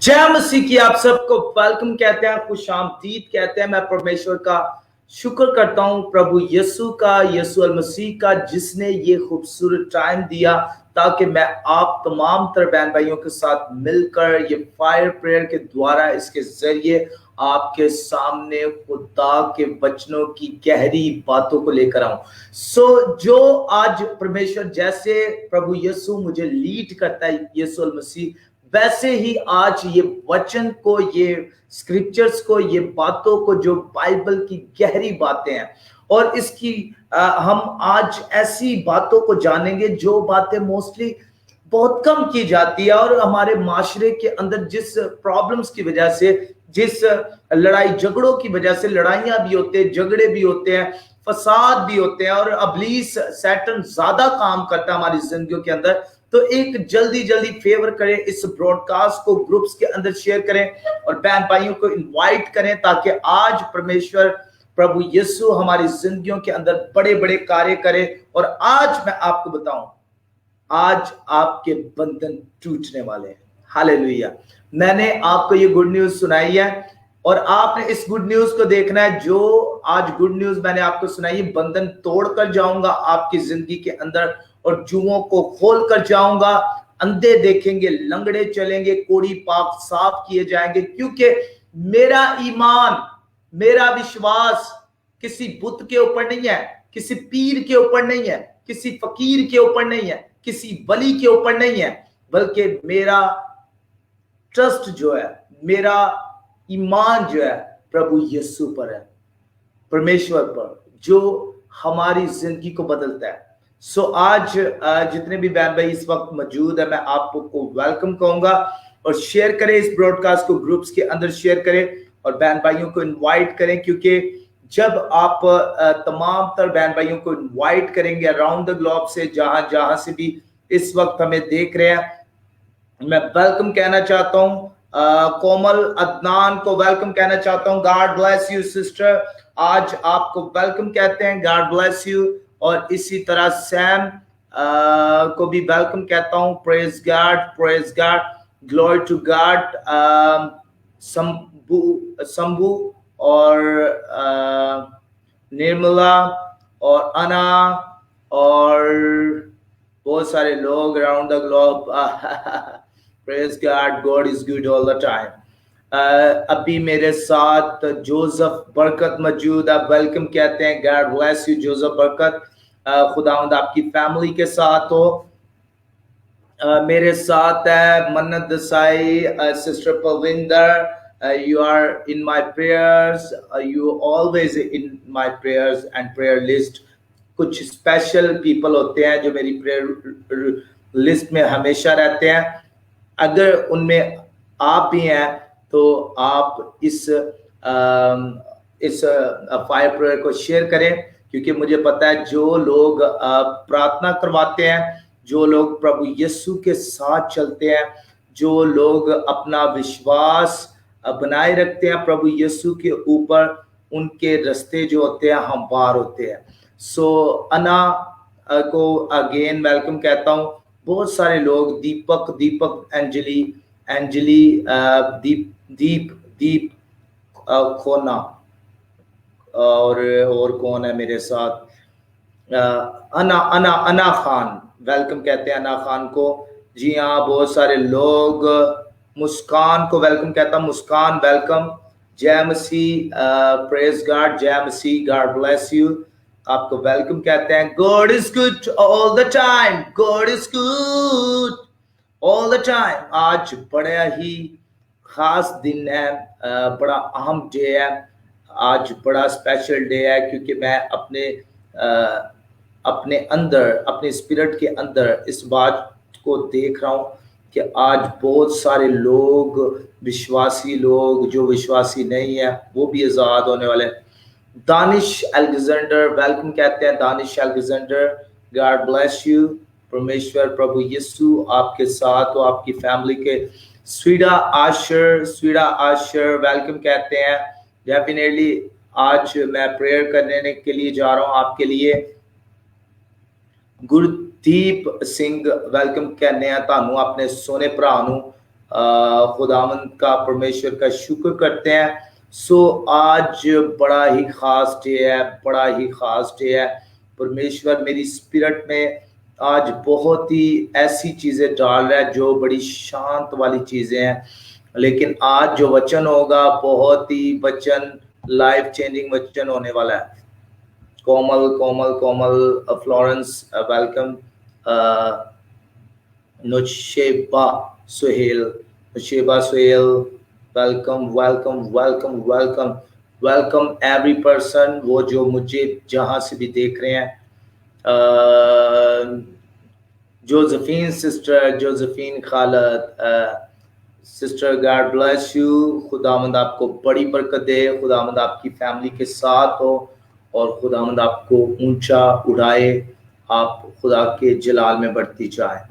जय मसीह की आप सबको वेलकम कहते हैं, खुश आमदीद कहते हैं। मैं परमेश्वर का शुक्र करता हूं, प्रभु यीशु का, यीशु अल मसीह का, जिसने ये खूबसूरत टाइम दिया ताकि मैं आप तमाम तरह बहन भाइयों के साथ मिलकर ये फायर प्रेयर के द्वारा इसके जरिए आपके सामने खुदा के वचनों की गहरी बातों को लेकर आऊं। जो आज परमेश्वर जैसे प्रभु यीशु मुझे लीड करता है, यीशु अल मसीह, वैसे ही आज ये वचन को, ये स्क्रिप्चर्स को, ये बातों को, जो बाइबल की गहरी बातें हैं, और इसकी हम आज ऐसी बातों को जानेंगे जो बातें मोस्टली बहुत कम की जाती है, और हमारे माशरे के अंदर जिस प्रॉब्लम्स की वजह से, जिस लड़ाई झगड़ों की वजह से, लड़ाइयां भी होते हैं, झगड़े भी होते हैं, फसाद भी होते हैं, और अबलीस सैटन ज्यादा काम करता है हमारी जिंदगियों के अंदर। तो एक जल्दी फेवर करें, इस ब्रॉडकास्ट को ग्रुप्स के अंदर शेयर करें और बहन भाइयों को इनवाइट करें, ताकि आज परमेश्वर प्रभु यीशु हमारी जिंदगियों के अंदर बड़े बड़े कार्य करे। और आज मैं आपको बताऊं, आज आपके बंधन टूटने वाले हैं। हालेलुया। मैंने आपको ये गुड न्यूज सुनाई है और आपने इस गुड न्यूज को देखना है। जो आज गुड न्यूज मैंने आपको सुनाई है, बंधन तोड़कर जाऊंगा आपकी जिंदगी के अंदर और जुओं को खोल कर जाऊंगा। अंधे देखेंगे, लंगड़े चलेंगे, कोढ़ी पाप साफ किए जाएंगे, क्योंकि मेरा ईमान, मेरा विश्वास किसी बुत के ऊपर नहीं है, किसी पीर के ऊपर नहीं है, किसी फकीर के ऊपर नहीं है, किसी वली के ऊपर नहीं है, बल्कि मेरा ट्रस्ट जो है, मेरा ईमान जो है प्रभु यीशु पर है, परमेश्वर पर, जो हमारी जिंदगी को बदलता है। आज जितने भी बहन भाई इस वक्त मौजूद है, मैं आपको वेलकम कहूंगा और शेयर करें इस ब्रॉडकास्ट को, ग्रुप्स के अंदर शेयर करें और बहन भाइयों को इनवाइट करें, क्योंकि जब आप तमाम तर बहन भाइयों को इनवाइट करेंगे अराउंड द ग्लोब से, जहां से भी इस वक्त हमें देख रहे हैं, मैं वेलकम कहना चाहता हूं। कोमल अदनान को वेलकम कहना चाहता हूं। गॉड ब्लेस यू सिस्टर, आज आपको वेलकम कहते हैं, गॉड ब्लेस यू। और इसी तरह सैम को भी वेलकम कहता हूं। Praise God, glory to God. Shambhu और निर्मला और अना और बहुत सारे लोग around the globe. Praise God, God is good all the time. अभी मेरे साथ जोसेफ बरकत मौजूद, आप वेलकम कहते हैं। गॉड ब्लेस यू जोसेफ बरकत, खुदावंद आपकी फैमिली के साथ हो। मेरे साथ है मन्नत Dashain, sister Pavinder, you are in my prayers, you always in my prayers and prayer list। कुछ स्पेशल पीपल होते हैं जो मेरी प्रेयर लिस्ट में हमेशा रहते हैं। अगर उनमें आप भी हैं तो आप इस फायर प्रेयर को शेयर करें, क्योंकि मुझे पता है जो लोग प्रार्थना करवाते हैं, जो लोग प्रभु यीशु के साथ चलते हैं, जो लोग अपना विश्वास बनाए रखते हैं प्रभु यीशु के ऊपर, उनके रास्ते जो होते हैं हमवार होते हैं। अना को अगेन वेलकम कहता हूँ। बहुत सारे लोग, दीपक, अंजलि, दीप खोना, और कौन है मेरे साथ, अना खान, वेलकम कहते हैं अना खान को। जी हाँ, बहुत सारे लोग। मुस्कान को वेलकम कहता हूं। मुस्कान वेलकम। जय मसीह, प्रेज गॉड, जय मसीह, गॉड ब्लेस यू, आपको वेलकम कहते हैं। God is good all the time, God is good all the time. आज बड़ा ही खास दिन है, बड़ा अहम डे है आज, बड़ा स्पेशल डे है, क्योंकि मैं अपने अंदर, अपने स्पिरिट के अंदर इस बात को देख रहा हूं कि आज बहुत सारे लोग, विश्वासी लोग, जो विश्वासी नहीं है, वो भी आजाद होने वाले हैं। दानिश अलेक्जेंडर वेलकम कहते हैं। Danish Alexander, God bless you, परमेश्वर प्रभु यीशु आपके साथ हो, आपकी फैमिली के। स्वीडा आशर वेलकम कहते हैं। डेफिनेटली आज मैं प्रेयर करने के लिए जा रहा हूं आपके लिए। गुरदीप सिंह वेलकम कहने तानू, अपने सोने भरा नू खुदावंद का परमेश्वर का शुक्र करते हैं। सो आज बड़ा ही खास डे है, बड़ा ही खास डे है। परमेश्वर मेरी स्पिरिट में आज बहुत ही ऐसी चीजें डाल रहा है जो बड़ी शांत वाली चीजें हैं, लेकिन आज जो वचन होगा बहुत ही वचन लाइफ चेंजिंग वचन होने वाला है। Komal Komal Komal Florence welcome, Nusheba Suhail welcome welcome welcome welcome welcome every person, वो जो मुझे जहां से भी देख रहे हैं। Josephine sister, Josephine Khalid sister, God bless you. खुदावंद आपको बड़ी बरकत दे, खुदावंद आपकी फैमिली के साथ हो और खुदावंद आपको ऊंचा उड़ाए, आप खुदा के जलाल में बढ़ती जाए।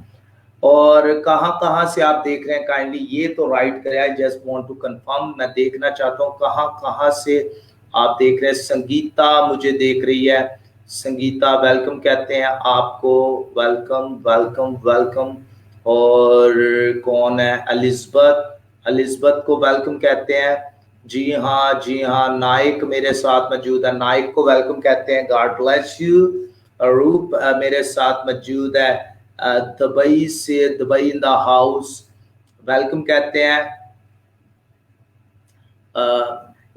और कहाँ से आप देख रहे हैं काइंडली ये तो राइट करें। I just want to confirm, मैं देखना चाहता हूँ कहाँ से आप देख रहे हैं। संगीता मुझे देख रही है, संगीता वेलकम कहते हैं आपको, वेलकम वेलकम वेलकम। और कौन है, एलिजबeth को वेलकम कहते हैं। जी हाँ, नाइक मेरे साथ मौजूद है, नाइक को वेलकम कहते हैं, गॉड ब्लेस यू। रूप मेरे साथ मौजूद है, दुबई से, Dubai in the house, welcome कहते हैं।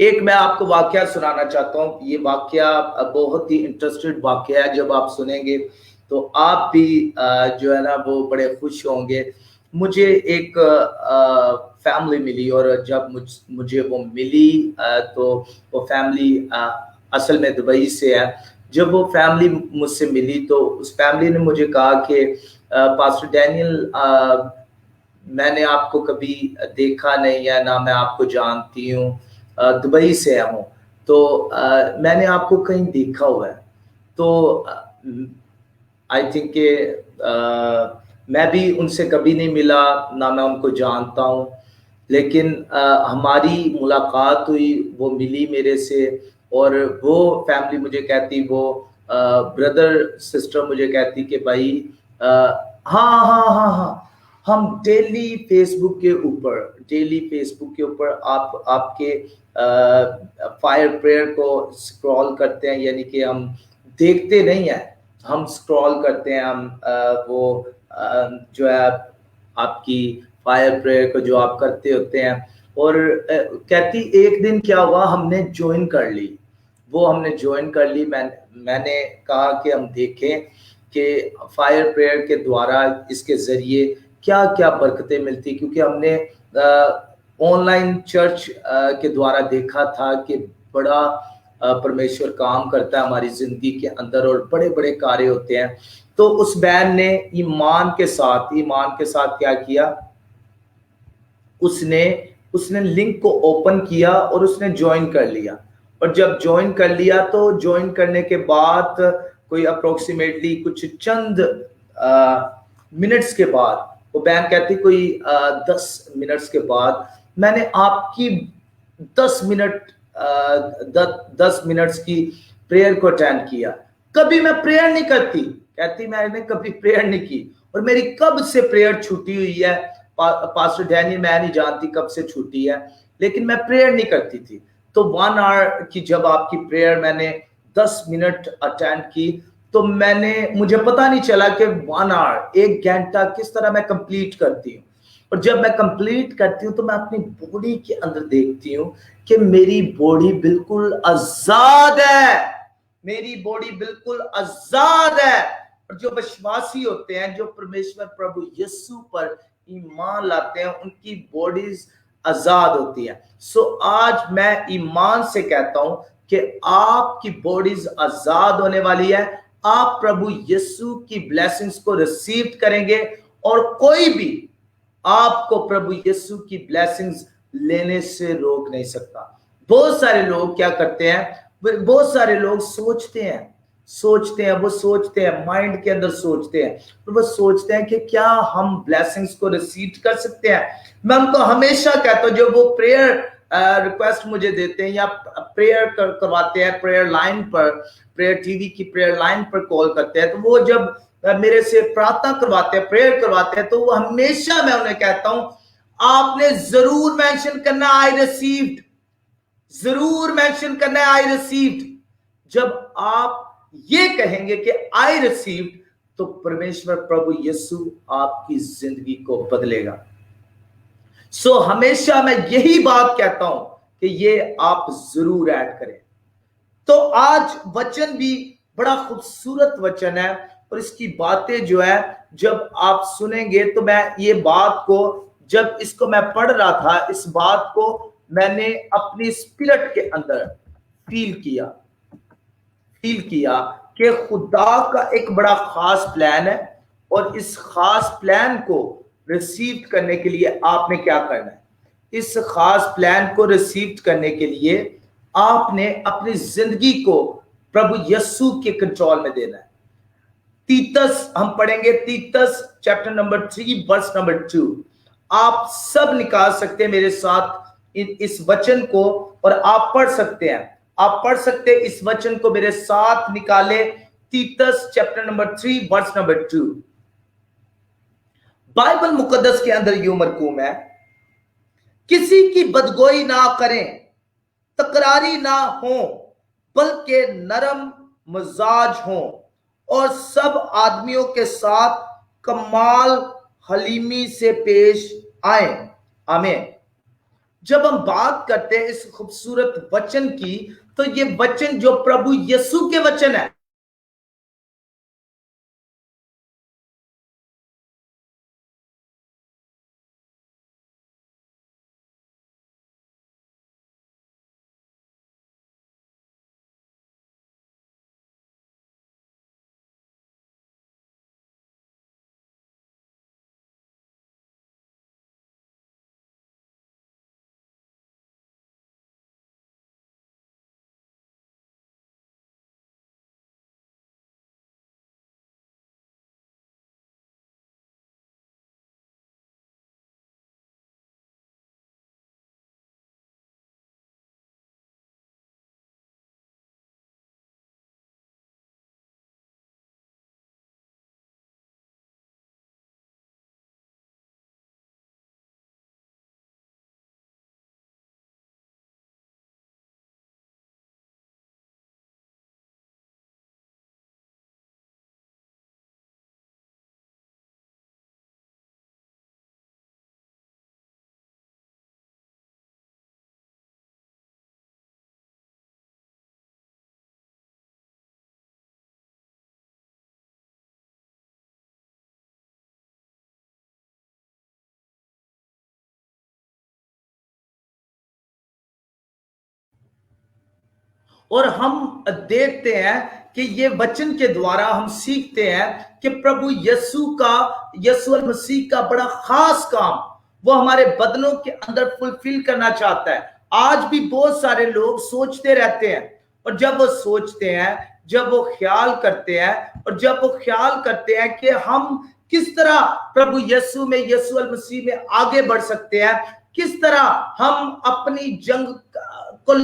एक मैं आपको वाकया सुनाना चाहता हूँ। ये वाकया बहुत ही इंटरेस्टेड वाकया है, जब आप सुनेंगे तो आप भी जो है ना वो बड़े खुश होंगे। मुझे एक फैमिली मिली, और जब मुझे वो मिली तो वो फैमिली असल में दुबई से है। जब वो फैमिली मुझसे मिली तो उस फैमिली ने मुझे कहा कि पास्टर डैनियल, मैंने आपको कभी देखा नहीं है, ना मैं आपको जानती हूँ, दुबई से हूँ, तो मैंने आपको कहीं देखा हुआ है। तो आई थिंक मैं भी उनसे कभी नहीं मिला, ना मैं उनको जानता हूँ, लेकिन हमारी मुलाकात हुई, वो मिली मेरे से, और वो फैमिली मुझे कहती, वो ब्रदर सिस्टर मुझे कहती कि भाई हाँ, हम डेली फेसबुक के ऊपर आपके फायर प्रेयर को स्क्रॉल करते हैं, यानी कि हम देखते नहीं हैं, हम स्क्रॉल करते हैं। हम वो जो है आपकी फायर प्रेयर को जो आप करते होते हैं। और कहती एक दिन क्या हुआ, हमने ज्वाइन कर ली, मैंने कहा कि हम देखें कि फायर प्रेयर के द्वारा इसके जरिए क्या क्या बरकतें मिलती, क्योंकि हमने ऑनलाइन चर्च के द्वारा देखा था कि बड़ा परमेश्वर काम करता है हमारी जिंदगी के अंदर, और बड़े बड़े कार्य होते हैं। तो उस बहन ने ईमान के साथ क्या किया, उसने लिंक को ओपन किया और उसने ज्वाइन कर लिया। और जब ज्वाइन कर लिया तो ज्वाइन करने के बाद कोई अप्रोक्सीमेटली कुछ चंद मिनट्स के बाद, वो बहन कहती कोई 10 मिनट्स के बाद मैंने आपकी 10 मिनट्स की प्रेयर को अटेंड किया। कभी मैं प्रेयर नहीं करती, कहती मैंने कभी प्रेयर नहीं की, और मेरी कब से प्रेयर छूटी हुई है पास्टर डैनियल, मैं नहीं जानती कब से छूटी है, लेकिन मैं प्रेयर नहीं करती थी। तो 1 आवर की जब आपकी प्रेयर मैंने 10 मिनट अटेंड की, तो मुझे पता नहीं चला कि 1 आवर, 1 घंटा किस तरह मैं कंप्लीट करती हूँ। और जब मैं कंप्लीट करती हूँ तो मैं अपनी बॉडी के अंदर देखती हूँ कि मेरी बॉडी बिल्कुल आजाद है। और जो विश्वासी होते हैं, जो परमेश्वर प्रभु यीशु पर ईमान लाते हैं, उनकी बॉडीज आजाद होती है। सो आज मैं ईमान से कहता हूं कि आपकी बॉडीज आजाद होने वाली है। आप प्रभु यीशु की ब्लेसिंग्स को रिसीव करेंगे, और कोई भी आपको प्रभु यीशु की ब्लेसिंग्स लेने से रोक नहीं सकता। बहुत सारे लोग क्या करते हैं, बहुत सारे लोग सोचते हैं, माइंड के अंदर सोचते हैं, तो वो सोचते हैं कि क्या हम ब्लेसिंग्स को रिसीव कर सकते हैं। मैं उनको हमेशा कहता हूं, जो वो प्रेयर रिक्वेस्ट मुझे देते हैं या प्रेयर करवाते हैं, प्रेयर टीवी की प्रेयर लाइन पर कॉल करते हैं, तो वो जब मेरे से प्रार्थना करवाते हैं, प्रेयर करवाते हैं, तो वो हमेशा मैं उन्हें कहता हूं, आपने जरूर मेंशन करना आई रिसीव्ड, जरूर मेंशन करना है आई रिसीव्ड। जब आप ये कहेंगे कि आई रिसीव्ड, तो परमेश्वर प्रभु यीशु आपकी जिंदगी को बदलेगा। सो हमेशा मैं यही बात कहता हूं कि ये आप जरूर ऐड करें। तो आज वचन भी बड़ा खूबसूरत वचन है, और इसकी बातें जो है जब आप सुनेंगे, तो मैं ये बात को, जब इसको मैं पढ़ रहा था, इस बात को मैंने अपनी स्पिरिट के अंदर फील किया, कि खुदा का एक बड़ा खास प्लान है, और इस खास प्लान को रिसीव करने के लिए आपने क्या करना है? इस खास प्लान को रिसीव करने के लिए आपने अपनी जिंदगी को प्रभु यीशु के कंट्रोल में देना है। तीतस हम पढ़ेंगे, तीतस चैप्टर नंबर 3 वर्स नंबर 2। आप सब निकाल सकते हैं मेरे साथ इस वचन को, और आप पढ़ सकते हैं, आप पढ़ सकते हैं इस वचन को मेरे साथ। निकाले Titus chapter number 3 verse number 2। Bible मुकद्दस के अंदर यूं मरकूम है, किसी की बदगोई ना करें, तकरारी ना हो, बल्कि नरम मजाज हो, और सब आदमियों के साथ कमाल हलीमी से पेश आए। आमीन। जब हम बात करते हैं इस खूबसूरत वचन की, तो ये वचन जो प्रभु यीशु के वचन है, और हम देखते हैं कि ये वचन के द्वारा हम सीखते हैं कि प्रभु यीशु मसीह का बड़ा खास काम वो हमारे बदनों के अंदर फुलफिल करना चाहता है। आज भी बहुत सारे लोग सोचते रहते हैं, और जब वो सोचते हैं, जब वो ख्याल करते हैं, और जब वो ख्याल करते हैं कि हम किस तरह प्रभु यीशु मसीह में आगे बढ़ सकते हैं, किस तरह हम अपनी जंग को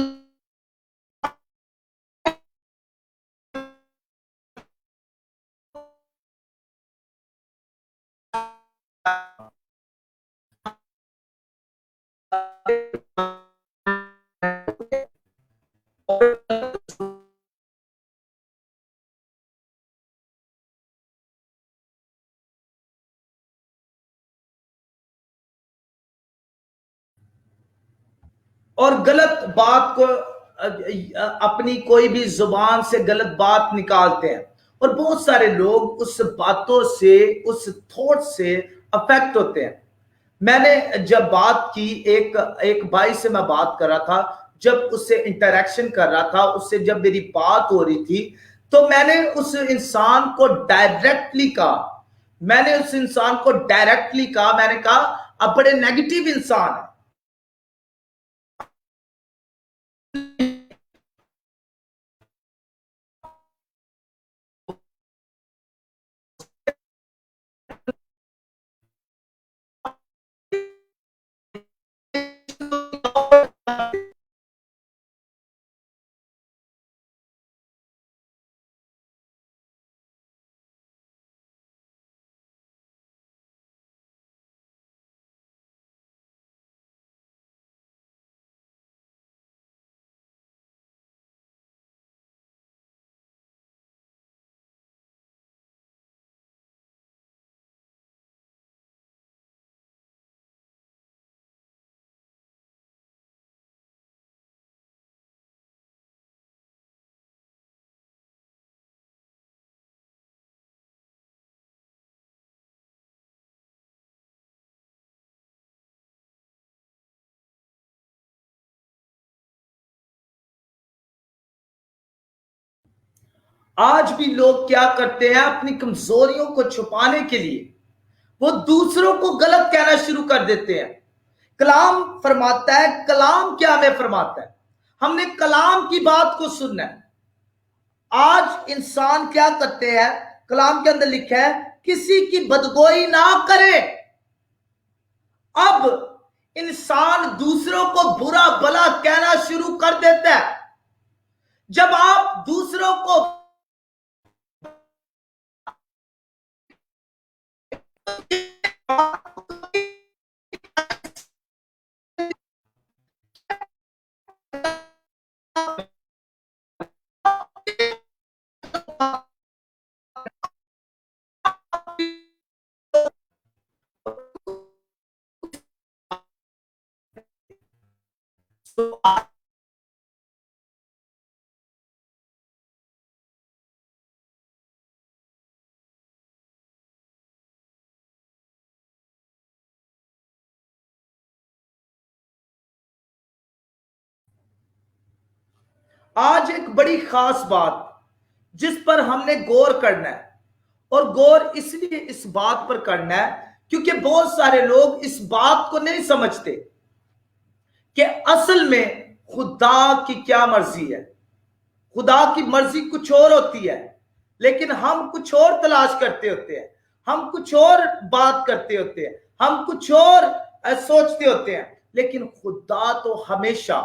और गलत बात को अपनी कोई भी जुबान से गलत बात निकालते हैं, और बहुत सारे लोग उस बातों से, उस थॉट से अफेक्ट होते हैं। मैंने जब बात की, एक एक भाई से मैं बात कर रहा था, जब उससे इंटरेक्शन कर रहा था, उससे जब मेरी बात हो रही थी, तो मैंने उस इंसान को डायरेक्टली कहा, मैंने कहा अब बड़े नेगेटिव इंसान है। आज भी लोग क्या करते हैं, अपनी कमजोरियों को छुपाने के लिए वो दूसरों को गलत कहना शुरू कर देते हैं। कलाम फरमाता है, कलाम क्या हमें फरमाता है, हमने कलाम की बात को सुनना है। आज इंसान क्या करते हैं, कलाम के अंदर लिखा है किसी की बदगोई ना करे। अब इंसान दूसरों को बुरा भला कहना शुरू कर देता है। जब आप दूसरों को आज एक बड़ी खास बात जिस पर हमने गौर करना है, और गौर इसलिए इस बात पर करना है क्योंकि बहुत सारे लोग इस बात को नहीं समझते कि असल में खुदा की क्या मर्जी है। खुदा की मर्जी कुछ और होती है, लेकिन हम कुछ और तलाश करते होते हैं, हम कुछ और बात करते होते हैं, हम कुछ और सोचते होते हैं। लेकिन खुदा तो हमेशा